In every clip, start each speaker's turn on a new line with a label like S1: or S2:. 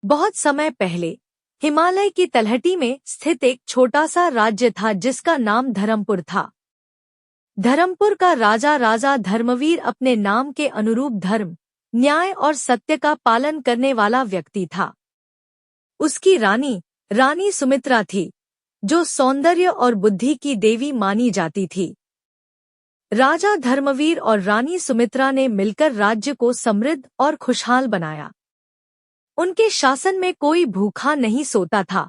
S1: बहुत समय पहले हिमालय की तलहटी में स्थित एक छोटा सा राज्य था जिसका नाम धर्मपुर था। धर्मपुर का राजा धर्मवीर अपने नाम के अनुरूप धर्म, न्याय और सत्य का पालन करने वाला व्यक्ति था। उसकी रानी सुमित्रा थी, जो सौंदर्य और बुद्धि की देवी मानी जाती थी। राजा धर्मवीर और रानी सुमित्रा ने मिलकर राज्य को समृद्ध और खुशहाल बनाया। उनके शासन में कोई भूखा नहीं सोता था,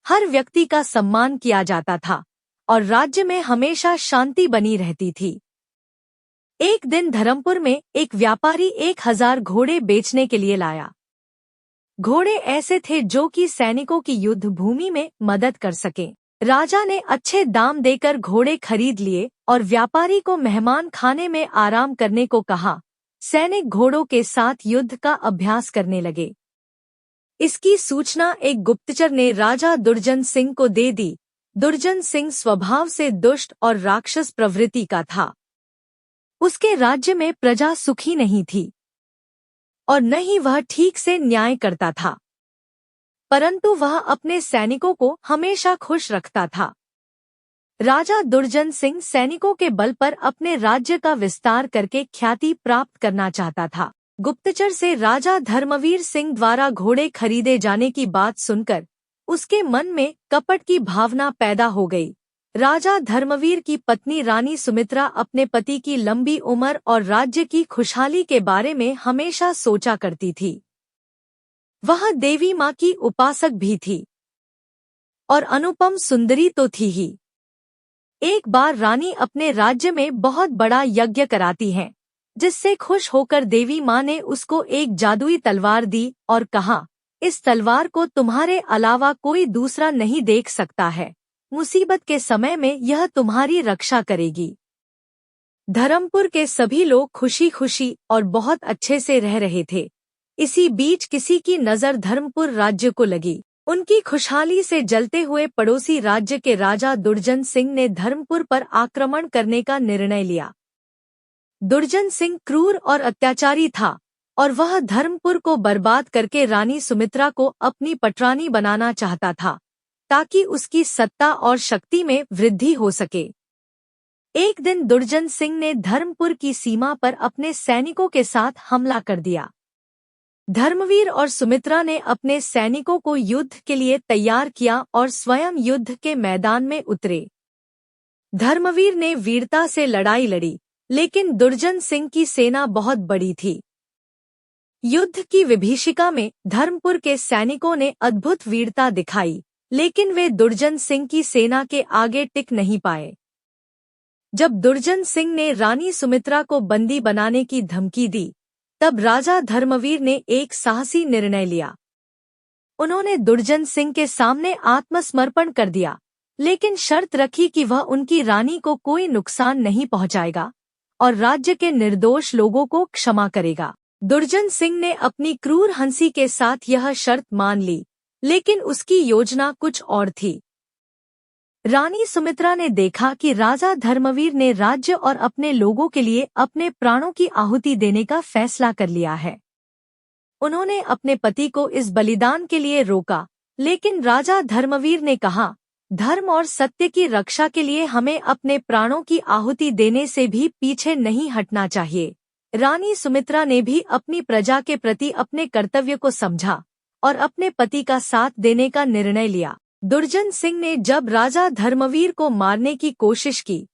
S1: हर व्यक्ति का सम्मान किया जाता था और राज्य में हमेशा शांति बनी रहती थी। एक दिन धर्मपुर में एक व्यापारी 1000 घोड़े बेचने के लिए लाया। घोड़े ऐसे थे जो कि सैनिकों की युद्ध भूमि में मदद कर सके। राजा ने अच्छे दाम देकर घोड़े खरीद लिए और व्यापारी को मेहमान खाने में आराम करने को कहा। सैनिक घोड़ों के साथ युद्ध का अभ्यास करने लगे। इसकी सूचना एक गुप्तचर ने राजा दुर्जन सिंह को दे दी। दुर्जन सिंह स्वभाव से दुष्ट और राक्षस प्रवृत्ति का था। उसके राज्य में प्रजा सुखी नहीं थी और न ही वह ठीक से न्याय करता था, परंतु वह अपने सैनिकों को हमेशा खुश रखता था। राजा दुर्जन सिंह सैनिकों के बल पर अपने राज्य का विस्तार करके ख्याति प्राप्त करना चाहता था। गुप्तचर से राजा धर्मवीर सिंह द्वारा घोड़े खरीदे जाने की बात सुनकर उसके मन में कपट की भावना पैदा हो गई। राजा धर्मवीर की पत्नी रानी सुमित्रा अपने पति की लंबी उम्र और राज्य की खुशहाली के बारे में हमेशा सोचा करती थी। वह देवी माँ की उपासक भी थी और अनुपम सुंदरी तो थी ही। एक बार रानी अपने राज्य में बहुत बड़ा यज्ञ कराती है, जिससे खुश होकर देवी माँ ने उसको एक जादुई तलवार दी और कहा, इस तलवार को तुम्हारे अलावा कोई दूसरा नहीं देख सकता है। मुसीबत के समय में यह तुम्हारी रक्षा करेगी। धर्मपुर के सभी लोग खुशी खुशी और बहुत अच्छे से रह रहे थे। इसी बीच किसी की नजर धर्मपुर राज्य को लगी। उनकी खुशहाली से जलते हुए पड़ोसी राज्य के राजा दुर्जन सिंह ने धर्मपुर पर आक्रमण करने का निर्णय लिया। दुर्जन सिंह क्रूर और अत्याचारी था और वह धर्मपुर को बर्बाद करके रानी सुमित्रा को अपनी पटरानी बनाना चाहता था, ताकि उसकी सत्ता और शक्ति में वृद्धि हो सके। एक दिन दुर्जन सिंह ने धर्मपुर की सीमा पर अपने सैनिकों के साथ हमला कर दिया। धर्मवीर और सुमित्रा ने अपने सैनिकों को युद्ध के लिए तैयार किया और स्वयं युद्ध के मैदान में उतरे। धर्मवीर ने वीरता से लड़ाई लड़ी, लेकिन दुर्जन सिंह की सेना बहुत बड़ी थी। युद्ध की विभीषिका में धर्मपुर के सैनिकों ने अद्भुत वीरता दिखाई, लेकिन वे दुर्जन सिंह की सेना के आगे टिक नहीं पाए। जब दुर्जन सिंह ने रानी सुमित्रा को बंदी बनाने की धमकी दी, तब राजा धर्मवीर ने एक साहसी निर्णय लिया। उन्होंने दुर्जन सिंह के सामने आत्मसमर्पण कर दिया, लेकिन शर्त रखी कि वह उनकी रानी को कोई नुकसान नहीं पहुंचाएगा और राज्य के निर्दोष लोगों को क्षमा करेगा। दुर्जन सिंह ने अपनी क्रूर हंसी के साथ यह शर्त मान ली, लेकिन उसकी योजना कुछ और थी। रानी सुमित्रा ने देखा कि राजा धर्मवीर ने राज्य और अपने लोगों के लिए अपने प्राणों की आहुति देने का फैसला कर लिया है। उन्होंने अपने पति को इस बलिदान के लिए रोका, लेकिन राजा धर्मवीर ने कहा, धर्म और सत्य की रक्षा के लिए हमें अपने प्राणों की आहुति देने से भी पीछे नहीं हटना चाहिए। रानी सुमित्रा ने भी अपनी प्रजा के प्रति अपने कर्तव्य को समझा और अपने पति का साथ देने का निर्णय लिया। दुर्जन सिंह ने जब राजा धर्मवीर को मारने की कोशिश की,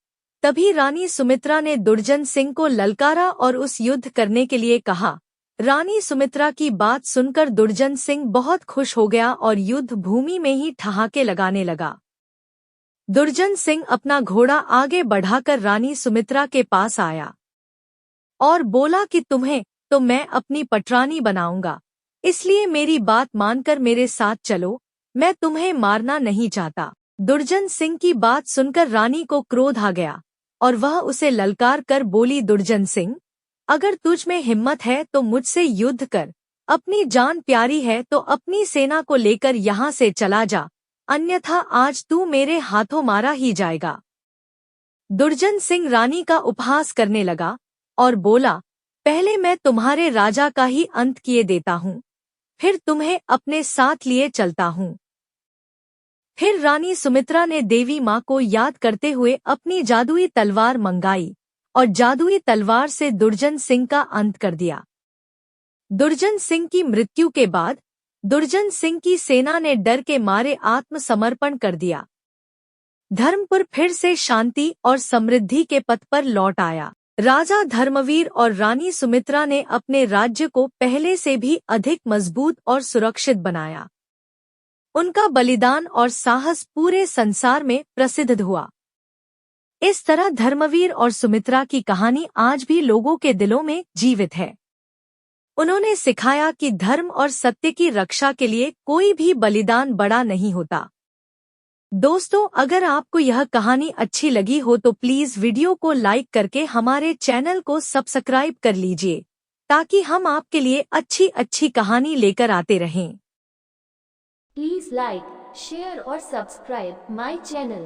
S1: तभी रानी सुमित्रा ने दुर्जन सिंह को ललकारा और उस युद्ध करने के लिए कहा। रानी सुमित्रा की बात सुनकर दुर्जन सिंह बहुत खुश हो गया और युद्ध भूमि में ही ठहाके लगाने लगा। दुर्जन सिंह अपना घोड़ा आगे बढ़ाकर रानी सुमित्रा के पास आया और बोला कि तुम्हें तो मैं अपनी पटरानी बनाऊंगा, इसलिए मेरी बात मानकर मेरे साथ चलो, मैं तुम्हें मारना नहीं चाहता। दुर्जन सिंह की बात सुनकर रानी को क्रोध आ गया और वह उसे ललकार कर बोली, दुर्जन सिंह, अगर तुझ में हिम्मत है तो मुझसे युद्ध कर, अपनी जान प्यारी है तो अपनी सेना को लेकर यहाँ से चला जा, अन्यथा आज तू मेरे हाथों मारा ही जाएगा। दुर्जन सिंह रानी का उपहास करने लगा और बोला, पहले मैं तुम्हारे राजा का ही अंत किए देता हूँ, फिर तुम्हें अपने साथ लिए चलता हूँ। फिर रानी सुमित्रा ने देवी माँ को याद करते हुए अपनी जादुई तलवार मंगाई और जादुई तलवार से दुर्जन सिंह का अंत कर दिया। दुर्जन सिंह की मृत्यु के बाद दुर्जन सिंह की सेना ने डर के मारे आत्मसमर्पण कर दिया। धर्मपुर फिर से शांति और समृद्धि के पथ पर लौट आया। राजा धर्मवीर और रानी सुमित्रा ने अपने राज्य को पहले से भी अधिक मजबूत और सुरक्षित बनाया। उनका बलिदान और साहस पूरे संसार में प्रसिद्ध हुआ। इस तरह धर्मवीर और सुमित्रा की कहानी आज भी लोगों के दिलों में जीवित है। उन्होंने सिखाया कि धर्म और सत्य की रक्षा के लिए कोई भी बलिदान बड़ा नहीं होता। दोस्तों, अगर आपको यह कहानी अच्छी लगी हो तो प्लीज वीडियो को लाइक करके हमारे चैनल को सब्सक्राइब कर लीजिए, ताकि हम आपके लिए अच्छी अच्छी कहानी लेकर आते रहें।
S2: Please like, share or subscribe my channel.